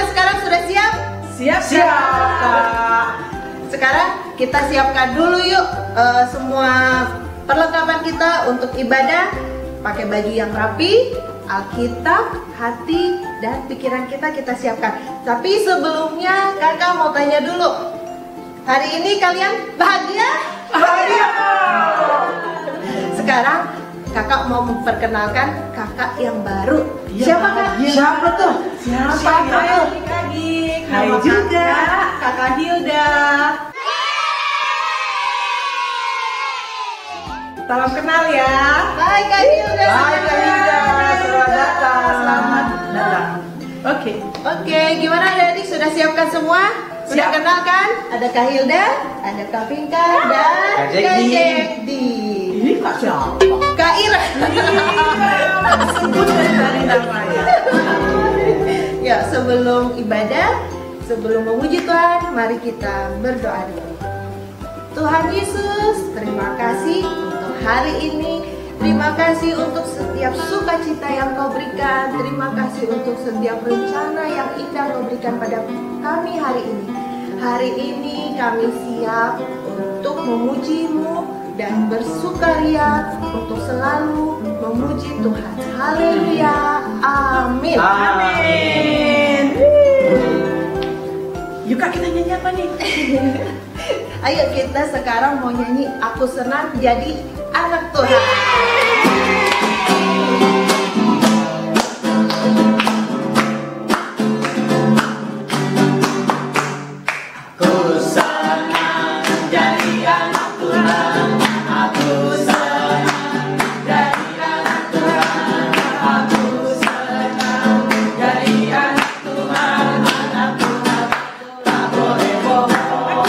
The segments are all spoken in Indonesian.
Gimana sekarang, sudah siap? Siap, Kak. Sekarang kita siapkan dulu yuk semua perlengkapan kita untuk ibadah. Pakai baju yang rapi, Alkitab, hati, dan pikiran kita siapkan. Tapi sebelumnya kakak mau tanya dulu, hari ini kalian bahagia? Bahagia. Sekarang kakak mau memperkenalkan kakak yang baru. Siapa kak? Siapa tuh? Siapa tuh? Hai juga, kakak Hilda. salam kenal ya. Hai Kak Hilda. Hai Kak Hilda, selamat datang. Selamat datang. Oke, gimana adik-adik, sudah siapkan semua? Sudah Siap. kenal kan? Ada Kak Hilda, ada Kak Pinka, dan Kak Kak Jekdi. Jekdi. Ini kak siapa? Kak Ira. Sebut dari namanya. Ya, sebelum ibadah, sebelum memuji Tuhan, mari kita berdoa dulu. Tuhan Yesus, terima kasih untuk hari ini. Terima kasih untuk setiap sukacita yang Kau berikan. Terima kasih untuk setiap rencana yang indah Kau berikan pada kami hari ini. Hari ini kami siap untuk memuji-Mu dan bersukaria untuk selalu memuji Tuhan. Haleluya. Amin. Amin. Yuk kak, kita nyanyi apa nih? Ayo kita sekarang mau nyanyi Aku Senang Jadi Anak Tuhan. Aku senang jadi anak Tuhan. Aku senang jadi anak Tuhan. Aku senang jadi anak Tuhan. Anak Tuhan tak boleh bohong.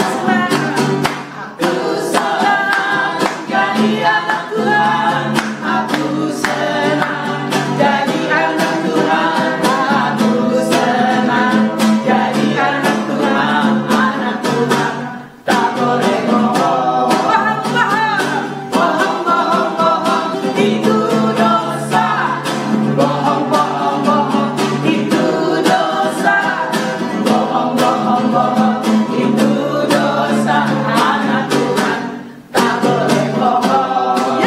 Aku senang jadi anak Tuhan. Aku senang jadi anak Tuhan. Aku senang jadi anak Tuhan. Anak Tuhan tak boleh bohong. Bohong, bohong, bohong itu dosa. Bohong, bohong, bohong itu dosa. Bohong, bohong, bohong itu dosa. Anak Tuhan tak boleh bohong.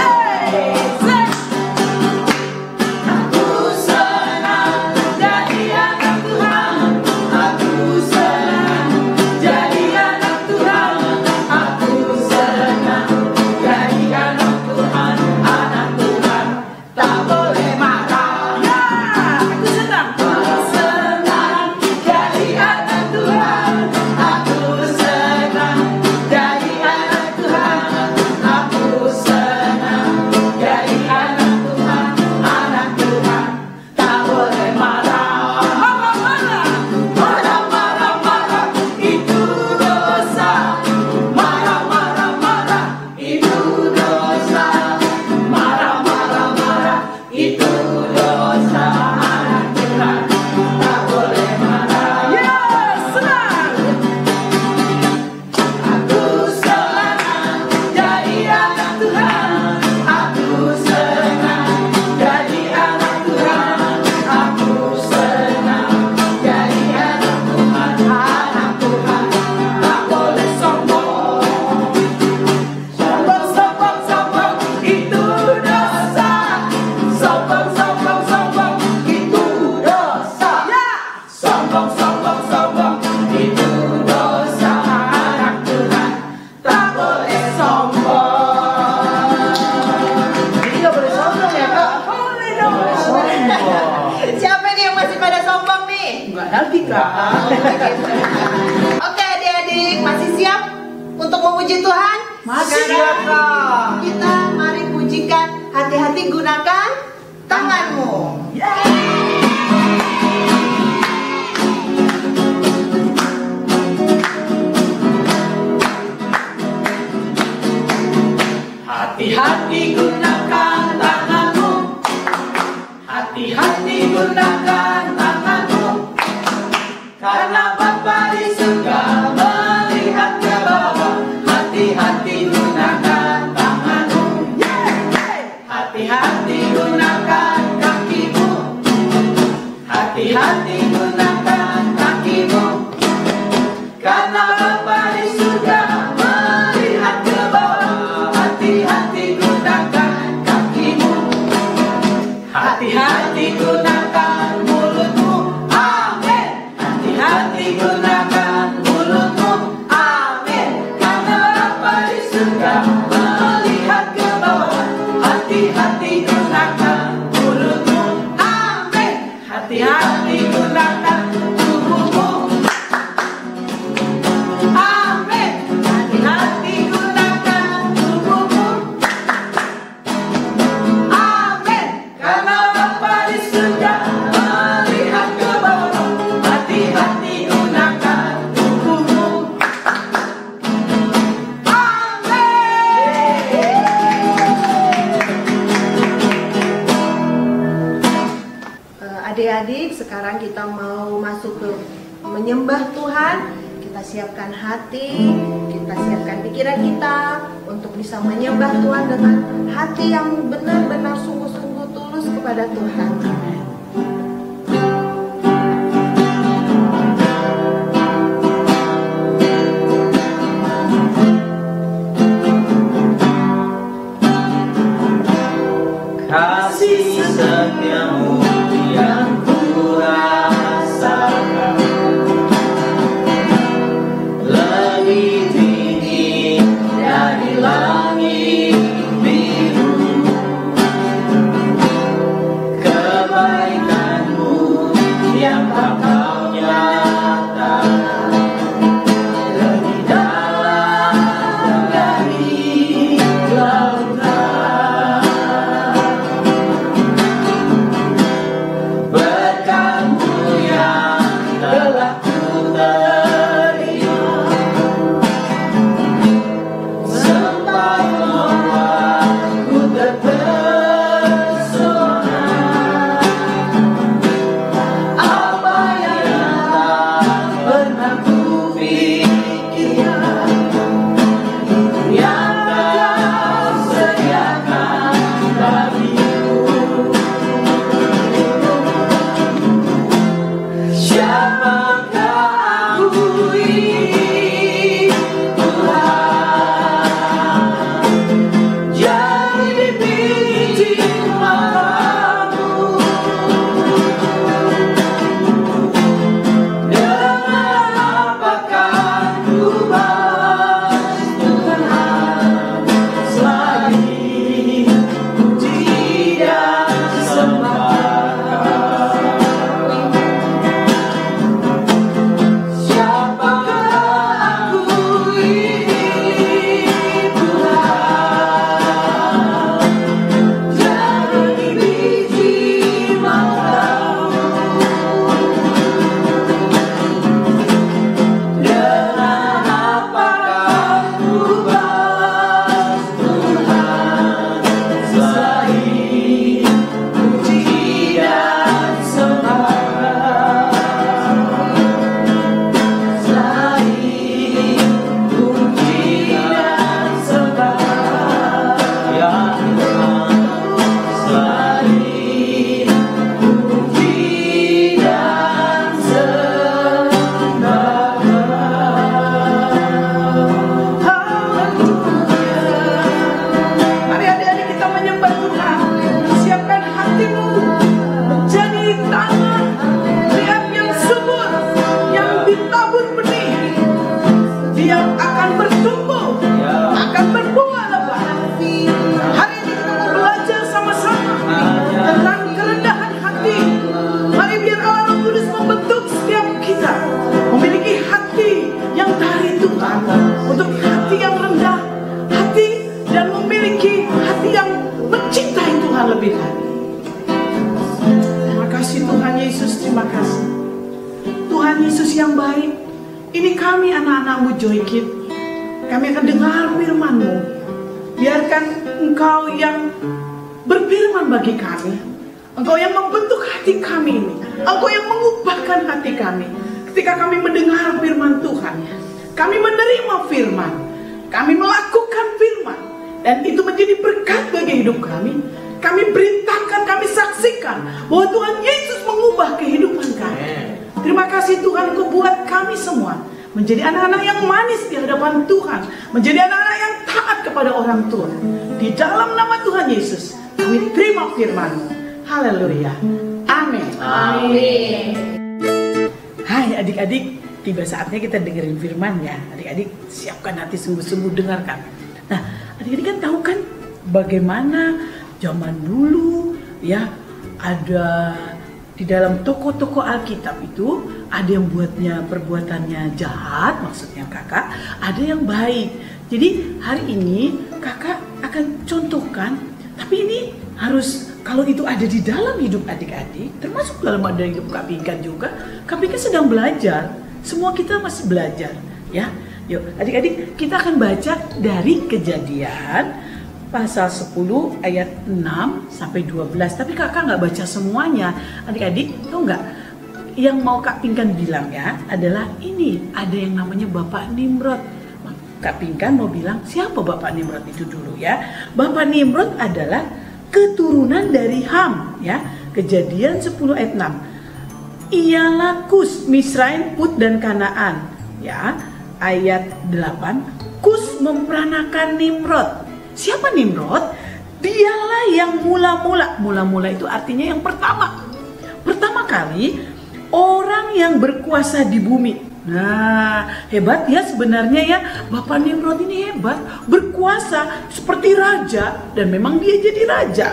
Aku senang jadi anak Tuhan. Aku senang jadi anak Tuhan. Aku senang jadi anak Tuhan. Anak Tuhan tak boleh marah. Aku senang jadi anak Tuhan. Aku senang jadi anak Tuhan. Aku senang jadi anak Tuhan. Anak Tuhan tak boleh marah. Marah, marah, marah itu dosa. Marah, marah, marah itu dosa. Marah, marah, marah itu dosa. Anak Tuhan tak boleh marah. Aku senang jadi anak Tuhan. Aku senang jadi anak Tuhan. Aku senang jadi anak Tuhan. Anak Tuhan tak boleh sombong. Sombong, sombong, sombong itu dosa. Sombong, sombong, sombong itu dosa. Sombong, sombong, sombong itu dosa. Anak Tuhan tak boleh sombong. Jadi gak boleh sombong ya kak? Boleh dong. Siapa nih yang masih pada sombong nih? Enggak lagi kak. Oke adik-adik, masih siap untuk memuji Tuhan? Masih Sekarang siap, Kak. kita mari pujikan. Hati-hati gunakan tanganmu. Hati-hati gunakan tanganmu. Hati-hati gunakan tanganmu. Karena Bapa di surga melihat ke bawah. Hati-hati gunakan tanganmu. Hati-hati gunakan kakimu. Hati-hati gunakan kakimu. masuk ke menyembah Tuhan, kita siapkan hati, kita siapkan pikiran kita untuk bisa menyembah Tuhan dengan hati yang benar-benar sungguh-sungguh tulus kepada Tuhan. Kasih setiamu yang ku rasakan lebih tinggi dari langit biru. Kebaikanmu yang tak kau nyatakan lebih dalam dari lautan. Terima kasih Tuhan Yesus, terima kasih Tuhan Yesus yang baik. Ini kami anak-anak-Mu Joykids, kami akan dengar firman-Mu. Biarkan Engkau yang berfirman bagi kami, Engkau yang membentuk hati kami ini, Engkau yang mengubahkan hati kami. Ketika kami mendengar firman Tuhan, kami menerima firman, kami melakukan firman, dan itu menjadi berkat bagi hidup kami. Kami beritakan, kami saksikan bahwa Tuhan Yesus mengubah kehidupan kami. Terima kasih Tuhan, Engkau buat kami semua menjadi anak-anak yang manis di hadapan Tuhan, menjadi anak-anak yang taat kepada orang tua. Di dalam nama Tuhan Yesus, kami terima firman-Mu. Haleluya. Amin. Amin. Hai adik-adik, tiba saatnya kita dengerin firman ya. Adik-adik siapkan hati sungguh-sungguh dengarkan. Nah, adik-adik kan tahu kan bagaimana zaman dulu ya, ada di dalam toko-toko Alkitab itu ada yang buatnya perbuatannya jahat, maksudnya kakak, ada yang baik. Jadi hari ini kakak akan contohkan, tapi ini harus kalau itu ada di dalam hidup adik-adik, termasuk dalam ada hidup Kak Pinkan juga. Kak Pinkan sedang belajar, semua kita masih belajar ya. Yuk adik-adik, kita akan baca dari Kejadian pasal 10 ayat 6 sampai 12. Tapi kakak nggak baca semuanya. Adik-adik tahu nggak? yang mau Kak Pinkan bilang ya adalah ini, ada yang namanya Bapak Nimrod. Kak Pinkan mau bilang siapa Bapak Nimrod itu dulu ya. Bapak Nimrod adalah keturunan dari Ham ya. Kejadian 10 ayat 6. Ialah Kus, Misraim, Put dan Kanaan ya. Ayat 8, Kus memperanakan Nimrod. Siapa Nimrod? Dialah yang mula-mula itu artinya yang pertama kali orang yang berkuasa di bumi. Nah, hebat ya sebenarnya ya, Bapak Nimrod ini hebat, berkuasa seperti raja, dan memang dia jadi raja.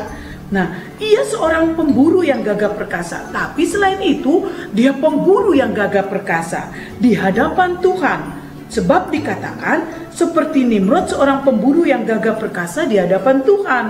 Nah, ia seorang pemburu yang gagah perkasa, tapi selain itu dia pemburu yang gagah perkasa di hadapan Tuhan. Sebab dikatakan seperti Nimrod seorang pemburu yang gagah perkasa di hadapan Tuhan.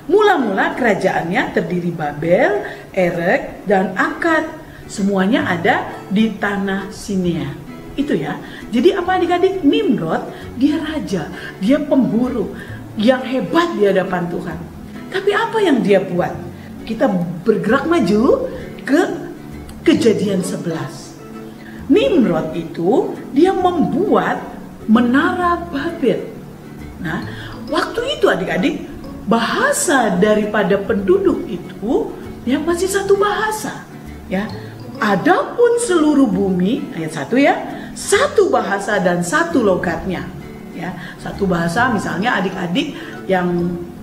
Mula-mula kerajaannya terdiri Babel, Erek, dan Akkad. Semuanya ada di tanah Sinea. Itu ya. Jadi apa adik-adik? Nimrod, dia raja, dia pemburu yang hebat di hadapan Tuhan. Tapi apa yang dia buat? Kita bergerak maju ke Kejadian 11. Nimrod itu dia membuat menara Babel. Nah, waktu itu adik-adik, bahasa daripada penduduk itu ya masih satu bahasa ya. Adapun seluruh bumi, ayat 1 ya, satu bahasa dan satu logatnya ya. Satu bahasa, misalnya adik-adik yang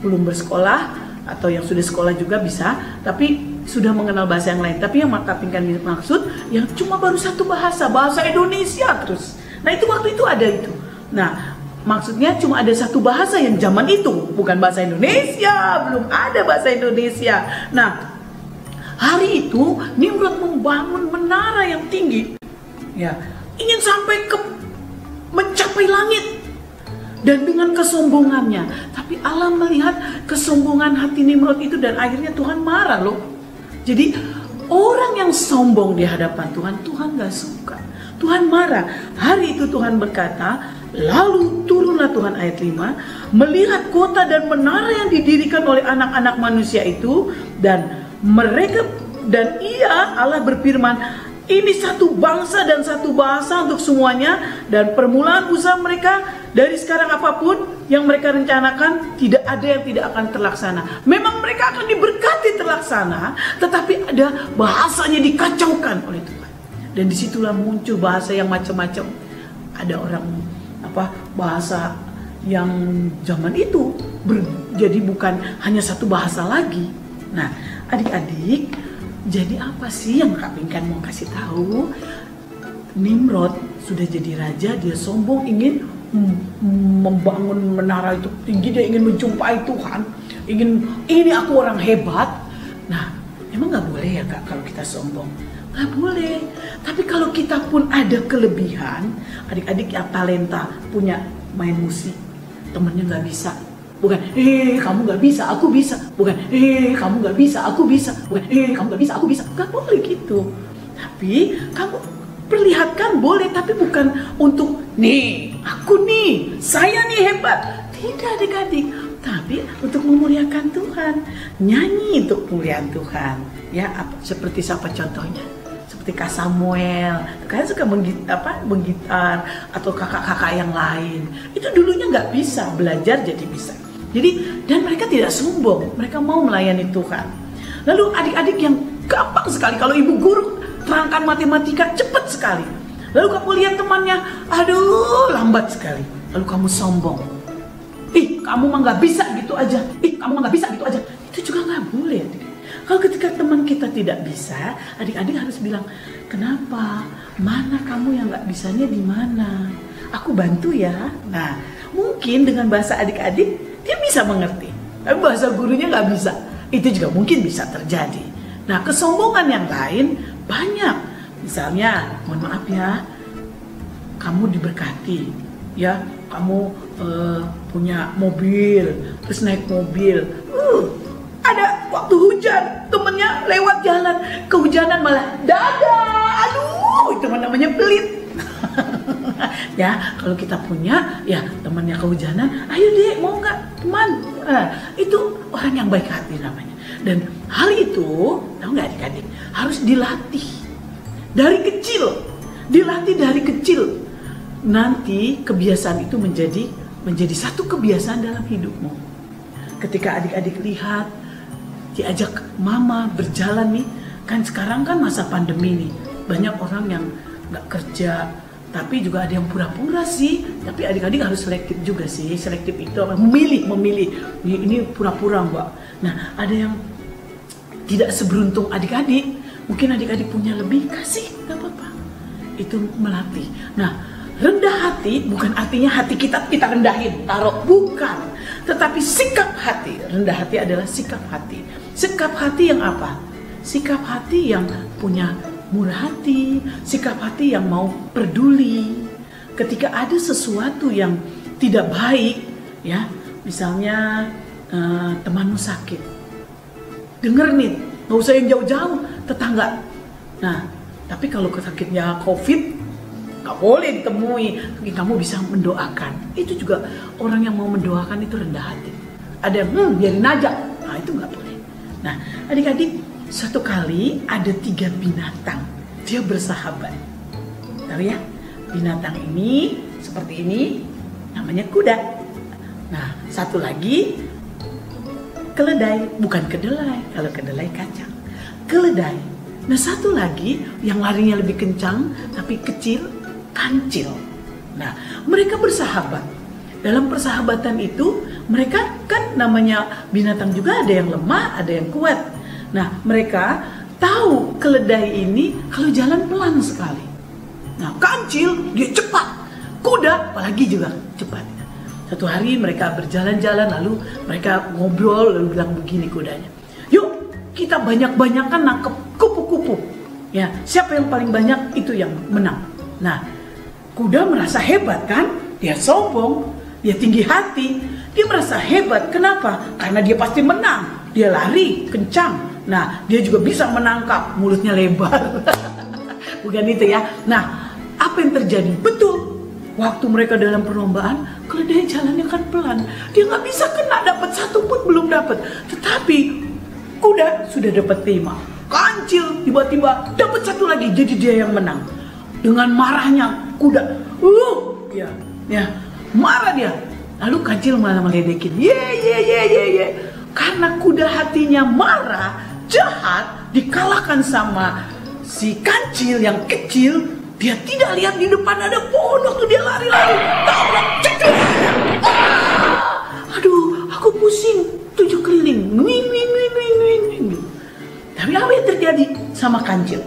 belum bersekolah atau yang sudah sekolah juga bisa, tapi sudah mengenal bahasa yang lain. Tapi yang Kak Pinkan maksud yang cuma baru satu bahasa, bahasa Indonesia terus. Nah, itu waktu itu ada itu. Nah, maksudnya cuma ada satu bahasa yang zaman itu, bukan bahasa Indonesia, belum ada bahasa Indonesia. Nah, hari itu Nimrod membangun menara yang tinggi, ya, ingin sampai ke mencapai langit, dan dengan kesombongannya. Tapi Allah melihat kesombongan hati Nimrod itu dan akhirnya Tuhan marah loh. Jadi orang yang sombong di hadapan Tuhan, Tuhan gak suka. Tuhan marah. Hari itu Tuhan berkata, lalu turunlah Tuhan ayat 5, melihat kota dan menara yang didirikan oleh anak-anak manusia itu, dan ia Allah berfirman, ini satu bangsa dan satu bahasa untuk semuanya, dan permulaan usaha mereka dari sekarang apapun yang mereka rencanakan tidak ada yang tidak akan terlaksana. Memang mereka akan diberkati terlaksana, tetapi ada bahasanya dikacaukan oleh Tuhan. Dan disitulah muncul bahasa yang macam-macam. Ada orang bahasa yang zaman itu jadi bukan hanya satu bahasa lagi. Nah, adik-adik, jadi apa sih yang Kak Pinkan mau kasih tahu? Nimrod sudah jadi raja, dia sombong, ingin membangun menara itu tinggi, dia ingin menjumpai Tuhan, ini aku orang hebat. Nah, emang nggak boleh ya Kak kalau kita sombong? Nggak boleh. Tapi kalau kita pun ada kelebihan, adik-adik yang talenta, punya main musik, temennya nggak bisa, bukan kamu nggak bisa, aku bisa, bukan kamu nggak bisa, aku bisa, bukan kamu nggak bisa, aku bisa. Nggak boleh gitu. Tapi kamu perlihatkan boleh, tapi bukan untuk aku saya hebat. Tidak adik-adik, tapi untuk memuliakan Tuhan, nyanyi untuk kemuliaan Tuhan. Ya, seperti siapa contohnya? Seperti Kak Samuel, kalian suka menggitar, atau kakak-kakak yang lain. Itu dulunya nggak bisa, belajar jadi bisa. Jadi, dan mereka tidak sombong, mereka mau melayani Tuhan. Lalu adik-adik yang gampang sekali, kalau ibu guru terangkan matematika cepat sekali. Lalu kamu lihat temannya, aduh lambat sekali. Lalu kamu sombong. Kamu mah nggak bisa gitu aja. Kamu mah nggak bisa gitu aja. Itu juga nggak boleh, adik. Kalau ketika teman kita tidak bisa, adik-adik harus bilang, kenapa? Mana kamu yang nggak bisanya di mana? Aku bantu ya. Nah, mungkin dengan bahasa adik-adik dia bisa mengerti, tapi bahasa gurunya nggak bisa. Itu juga mungkin bisa terjadi. Nah, kesombongan yang lain banyak. Misalnya, mohon maaf ya, kamu diberkati, ya, kamu punya mobil, terus naik mobil. Ada waktu hujan, temennya lewat jalan, kehujanan malah dadah, aduh, itu namanya pelit. Ya, kalau kita punya, ya temannya kehujanan, ayo deh, mau nggak teman? Itu orang yang baik hati namanya. Dan hal itu, tahu nggak adik-adik, harus dilatih. Dari kecil, dilatih dari kecil. Nanti kebiasaan itu menjadi satu kebiasaan dalam hidupmu. Ketika adik-adik lihat, diajak mama berjalan nih, kan sekarang kan masa pandemi nih, banyak orang yang nggak kerja, tapi juga ada yang pura-pura sih. Tapi adik-adik harus selektif juga sih. Selektif itu memilih. Ini pura-pura mbak. Nah, ada yang tidak seberuntung adik-adik. Mungkin adik-adik punya lebih, kasih, nggak apa-apa. Itu melatih. Nah, rendah hati bukan artinya hati kita rendahin, taruh, bukan. Tetapi sikap hati, rendah hati adalah sikap hati. Sikap hati yang apa? Sikap hati yang punya murah hati, sikap hati yang mau peduli. Ketika ada sesuatu yang tidak baik, ya, misalnya temanmu sakit, denger nih, nggak usah yang jauh-jauh, tetangga. Nah, tapi kalau sakitnya COVID, nggak boleh ditemui. Kamu bisa mendoakan. Itu juga orang yang mau mendoakan itu rendah hati. Ada yang biarin aja. Nah, itu nggak boleh. Nah, adik-adik, suatu kali ada 3 binatang, dia bersahabat. Tahu ya, binatang ini seperti ini, namanya kuda. Nah, satu lagi keledai, bukan kedelai. Kalau kedelai kacang, keledai. Nah, satu lagi yang larinya lebih kencang tapi kecil, kancil. Nah, mereka bersahabat. Dalam persahabatan itu, mereka kan namanya binatang juga, ada yang lemah, ada yang kuat. Nah, mereka tahu keledai ini kalau jalan pelan sekali. Nah, kancil dia cepat. Kuda apalagi juga cepat. Satu hari mereka berjalan-jalan, lalu mereka ngobrol, lalu bilang begini kudanya, yuk kita banyak-banyakan nangkep kupu-kupu. Ya, siapa yang paling banyak itu yang menang. Nah, kuda merasa hebat kan? Dia sombong, dia tinggi hati, dia merasa hebat. Kenapa? Karena dia pasti menang. Dia lari kencang. Nah, dia juga bisa menangkap, mulutnya lebar. Bukan itu ya. Nah, apa yang terjadi? Betul. Waktu mereka dalam perlombaan, keledai jalannya kan pelan. Dia nggak bisa kena, dapat 1 pun belum dapat. Tetapi kuda sudah dapat 5. Kancil tiba-tiba dapat 1 lagi, jadi dia yang menang. Dengan marahnya kuda, ya, marah dia. Lalu kancil malah meledekin, ye. Karena kuda hatinya marah, jahat, dikalahkan sama si kancil yang kecil. Dia tidak lihat di depan ada pohon, waktu dia lari-lari, tabrak, cekur. Aduh, aku pusing, 7 keliling, wing. Tapi apa yang terjadi sama kancil?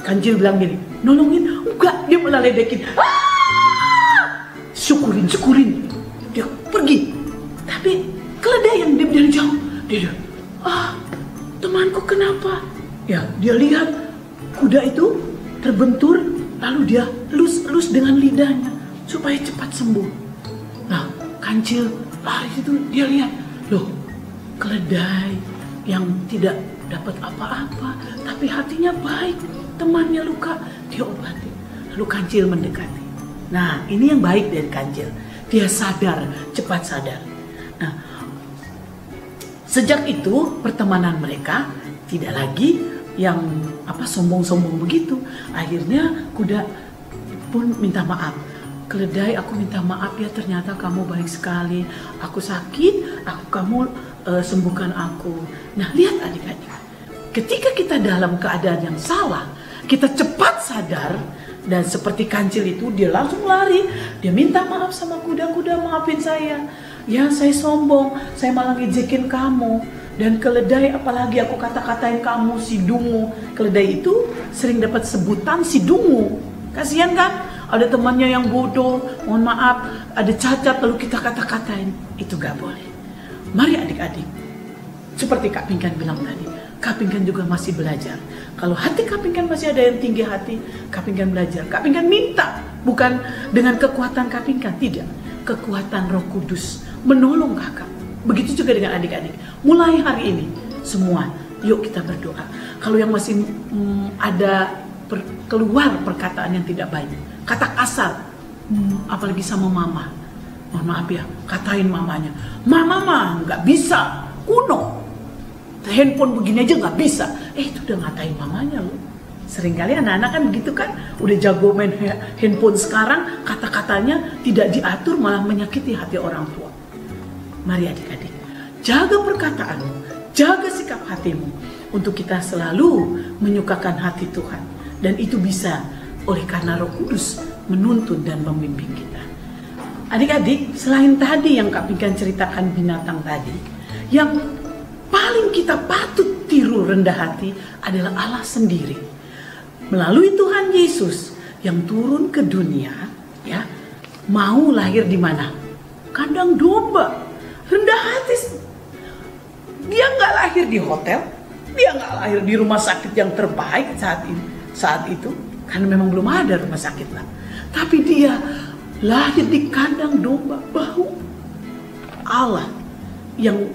Kancil bilang gini, nolongin, enggak, dia malah ledekin. Syukurin, dia pergi. Tapi keledai yang dia dari jauh, dia temanku kenapa? Ya, dia lihat kuda itu terbentur, lalu dia elus dengan lidahnya supaya cepat sembuh. Nah, kancil lari itu, dia lihat, loh, keledai yang tidak dapat apa-apa, tapi hatinya baik, temannya luka, dia obati. Lalu kancil mendekati. Nah, ini yang baik dari kancil, dia sadar, cepat sadar. Nah, sejak itu pertemanan mereka tidak lagi yang sombong-sombong begitu. Akhirnya kuda pun minta maaf. Keledai, aku minta maaf ya, ternyata kamu baik sekali. Aku sakit, kamu sembuhkan aku. Nah, lihat adik-adik, ketika kita dalam keadaan yang salah, kita cepat sadar. Dan seperti kancil itu, dia langsung lari. Dia minta maaf sama kuda, maafin saya. Ya, saya sombong, saya malah ngejekin kamu. Dan keledai, apalagi aku kata-katain kamu, si dungu. Keledai itu sering dapat sebutan si dungu. Kasihan kan? Ada temannya yang bodoh, mohon maaf, ada cacat, lalu kita kata-katain. Itu gak boleh. Mari adik-adik, seperti Kak Pinkan bilang tadi, Kak Pinkan juga masih belajar. Kalau hati Kak Pinkan masih ada yang tinggi hati, Kak Pinkan belajar. Kak Pinkan minta, bukan dengan kekuatan Kak Pinkan, tidak. Kekuatan Roh Kudus menolong kakak. Begitu juga dengan adik-adik. Mulai hari ini, semua, yuk kita berdoa. Kalau yang masih ada keluar perkataan yang tidak baik, kata kasar, apalagi sama mama, mohon maaf ya, katain mamanya, mama mah nggak bisa, kuno, handphone begini aja nggak bisa. Itu udah ngatain mamanya loh. Seringkali anak-anak kan begitu kan, udah jago main handphone sekarang, kata-katanya tidak diatur malah menyakiti hati orang tua. Mari adik-adik, jaga perkataanmu, jaga sikap hatimu untuk kita selalu menyukakan hati Tuhan. Dan itu bisa oleh karena Roh Kudus menuntun dan membimbing kita. Adik-adik, selain tadi yang Kak Pinkan ceritakan binatang tadi, yang paling kita patut tiru rendah hati adalah Allah sendiri. Melalui Tuhan Yesus yang turun ke dunia, ya, mau lahir di mana? Kandang domba. Rendah hati. Dia nggak lahir di hotel, dia nggak lahir di rumah sakit yang terbaik saat itu, karena memang belum ada rumah sakit lah. Tapi dia lahir di kandang domba. Bahwa Allah yang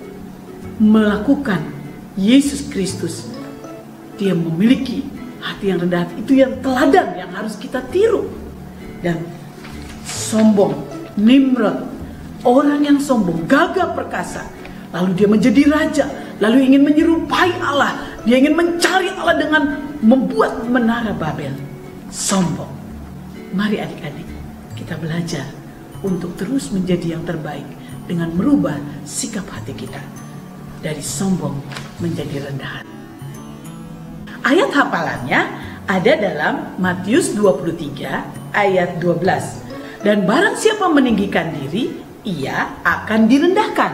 melakukan Yesus Kristus, dia memiliki hati yang rendah hati, itu yang teladan yang harus kita tiru. Dan sombong, Nimrod, orang yang sombong, gagah perkasa, lalu dia menjadi raja, lalu ingin menyerupai Allah, dia ingin mencari Allah dengan membuat menara Babel. Sombong. Mari adik-adik, kita belajar untuk terus menjadi yang terbaik dengan merubah sikap hati kita dari sombong menjadi rendah hati. Ayat hafalannya ada dalam Matius 23 ayat 12. Dan barang siapa meninggikan diri, ia akan direndahkan.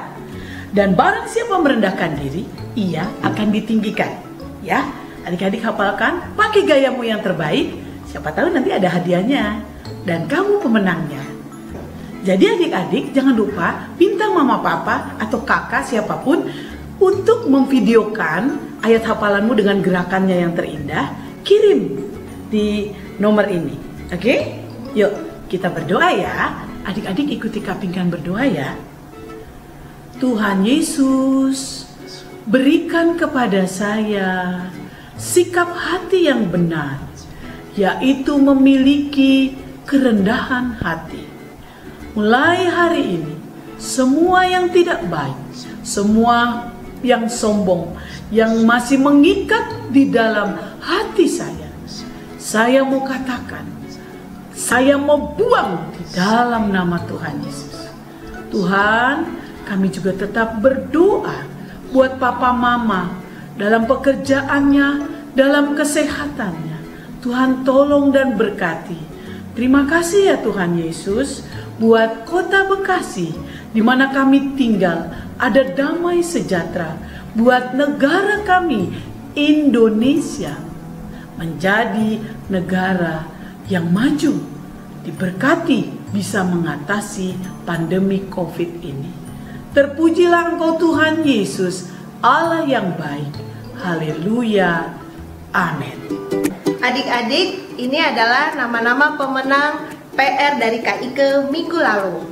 Dan barang siapa merendahkan diri, ia akan ditinggikan. Ya, adik-adik hafalkan, pakai gayamu yang terbaik. Siapa tahu nanti ada hadiahnya. Dan kamu pemenangnya. Jadi adik-adik jangan lupa bintang mama papa atau kakak siapapun untuk memvideokan ayat hafalanmu dengan gerakannya yang terindah, kirim di nomor ini. Oke? Yuk, kita berdoa ya. Adik-adik ikuti Kak Pinkan berdoa ya. Tuhan Yesus, berikan kepada saya sikap hati yang benar, yaitu memiliki kerendahan hati. Mulai hari ini, semua yang tidak baik, semua yang sombong, yang masih mengikat di dalam hati saya mau katakan, saya mau buang di dalam nama Tuhan Yesus. Tuhan, kami juga tetap berdoa buat papa mama dalam pekerjaannya, dalam kesehatannya. Tuhan tolong dan berkati. Terima kasih ya Tuhan Yesus buat kota Bekasi di mana kami tinggal ada damai sejahtera, buat negara kami Indonesia menjadi negara yang maju, diberkati bisa mengatasi pandemi COVID ini. Terpujilah Engkau Tuhan Yesus, Allah yang baik. Haleluya. Amin. Adik-adik, ini adalah nama-nama pemenang PR dari Kak Ike minggu lalu.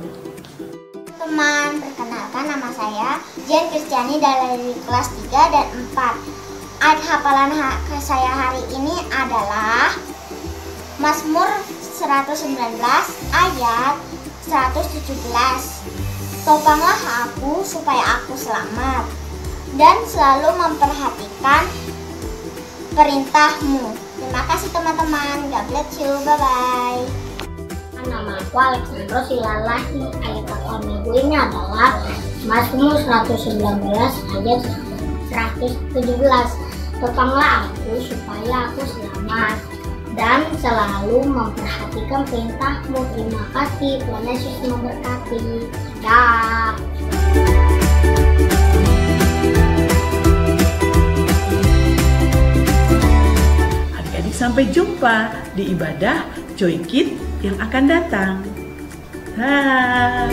Teman, perkenalkan nama saya Jen Kristiani dari kelas 3 dan 4. Ayat hafalan saya hari ini adalah Mazmur 119 ayat 117. Topanglah aku supaya aku selamat dan selalu memperhatikan perintahmu. Terima kasih teman-teman. God bless you. Bye-bye. Nama aku Alexandro Silalahi. Ayat hafalan minggu ini adalah Mazmur 119 ayat 117. Topanglah aku supaya aku selamat dan selalu memperhatikan perintahmu. Terima kasih. Tuhan Yesus memberkati. Dah. Adik-adik sampai jumpa di ibadah Joy Kids yang akan datang. Dah.